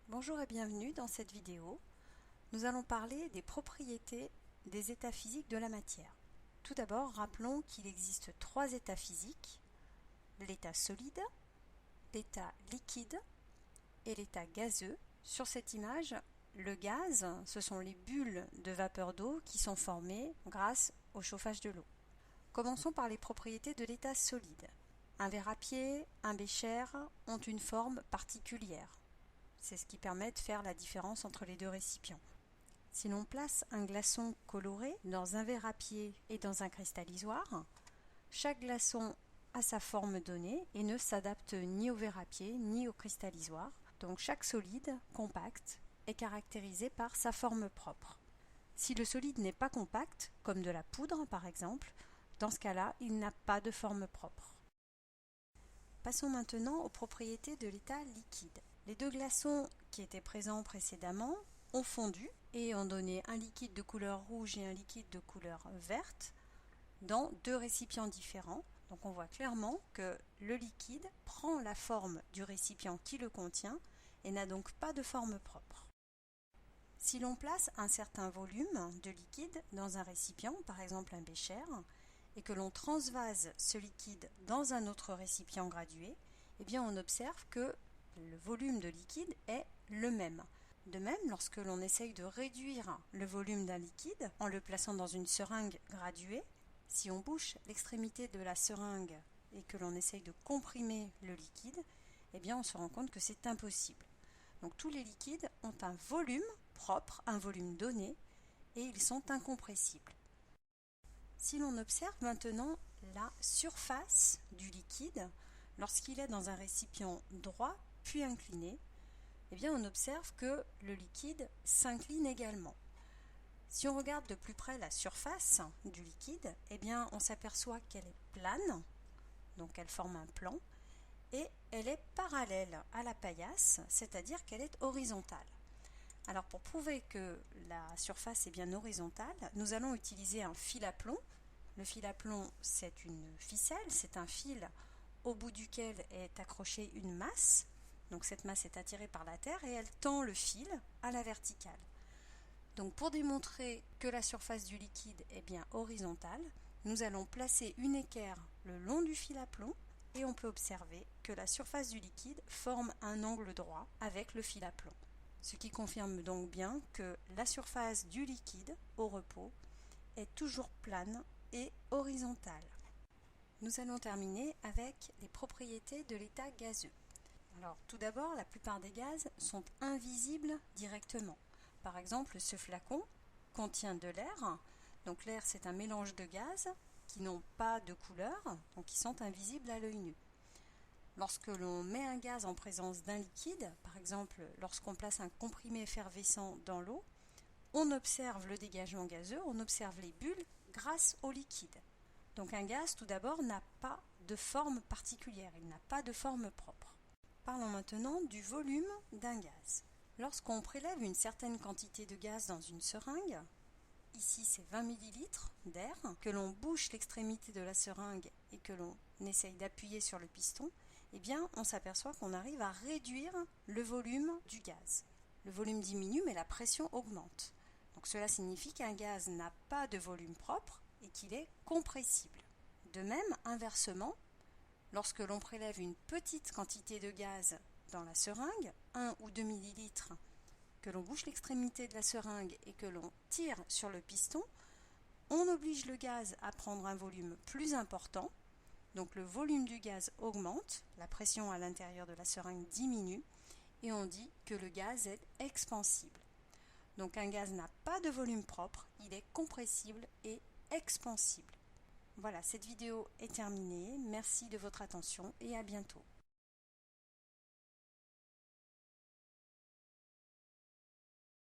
Bonjour et bienvenue dans cette vidéo. Nous allons parler des propriétés des états physiques de la matière. Tout d'abord, rappelons qu'il existe trois états physiques, l'état solide, l'état liquide et l'état gazeux. Sur cette image, le gaz, ce sont les bulles de vapeur d'eau qui sont formées grâce au chauffage de l'eau. Commençons par les propriétés de l'état solide. Un verre à pied, un bécher ont une forme particulière. C'est ce qui permet de faire la différence entre les deux récipients. Si l'on place un glaçon coloré dans un verre à pied et dans un cristallisoire, chaque glaçon a sa forme donnée et ne s'adapte ni au verre à pied ni au cristallisoire. Donc chaque solide, compact, est caractérisé par sa forme propre. Si le solide n'est pas compact, comme de la poudre par exemple, dans ce cas-là, il n'a pas de forme propre. Passons maintenant aux propriétés de l'état liquide. Les deux glaçons qui étaient présents précédemment ont fondu et ont donné un liquide de couleur rouge et un liquide de couleur verte dans deux récipients différents. Donc on voit clairement que le liquide prend la forme du récipient qui le contient et n'a donc pas de forme propre. Si l'on place un certain volume de liquide dans un récipient, par exemple un bécher, et que l'on transvase ce liquide dans un autre récipient gradué, eh bien on observe que le volume de liquide est le même. De même, lorsque l'on essaye de réduire le volume d'un liquide en le plaçant dans une seringue graduée, si on bouche l'extrémité de la seringue et que l'on essaye de comprimer le liquide, eh bien on se rend compte que c'est impossible. Donc tous les liquides ont un volume propre, un volume donné, et ils sont incompressibles. Si l'on observe maintenant la surface du liquide, lorsqu'il est dans un récipient droit puis incliné, eh bien on observe que le liquide s'incline également. Si on regarde de plus près la surface du liquide, eh bien on s'aperçoit qu'elle est plane, donc elle forme un plan, et elle est parallèle à la paillasse, c'est-à-dire qu'elle est horizontale. Alors pour prouver que la surface est bien horizontale, nous allons utiliser un fil à plomb. Le fil à plomb, c'est une ficelle, c'est un fil au bout duquel est accrochée une masse. Donc cette masse est attirée par la Terre et elle tend le fil à la verticale. Donc pour démontrer que la surface du liquide est bien horizontale, nous allons placer une équerre le long du fil à plomb et on peut observer que la surface du liquide forme un angle droit avec le fil à plomb. Ce qui confirme donc bien que la surface du liquide au repos est toujours plane et horizontale. Nous allons terminer avec les propriétés de l'état gazeux. Alors, tout d'abord, la plupart des gaz sont invisibles directement. Par exemple, ce flacon contient de l'air. Donc l'air, c'est un mélange de gaz qui n'ont pas de couleur, donc qui sont invisibles à l'œil nu. Lorsque l'on met un gaz en présence d'un liquide, par exemple lorsqu'on place un comprimé effervescent dans l'eau, on observe le dégagement gazeux, on observe les bulles grâce au liquide. Donc un gaz, tout d'abord, n'a pas de forme particulière, il n'a pas de forme propre. Parlons maintenant du volume d'un gaz. Lorsqu'on prélève une certaine quantité de gaz dans une seringue, ici c'est 20 ml d'air, que l'on bouche l'extrémité de la seringue et que l'on essaye d'appuyer sur le piston, eh bien on s'aperçoit qu'on arrive à réduire le volume du gaz. Le volume diminue mais la pression augmente. Donc cela signifie qu'un gaz n'a pas de volume propre et qu'il est compressible. De même, inversement, lorsque l'on prélève une petite quantité de gaz dans la seringue, 1 ou 2 ml, que l'on bouche l'extrémité de la seringue et que l'on tire sur le piston, on oblige le gaz à prendre un volume plus important. Donc le volume du gaz augmente, la pression à l'intérieur de la seringue diminue et on dit que le gaz est expansible. Donc un gaz n'a pas de volume propre, il est compressible et expansible. Voilà, cette vidéo est terminée. Merci de votre attention et à bientôt.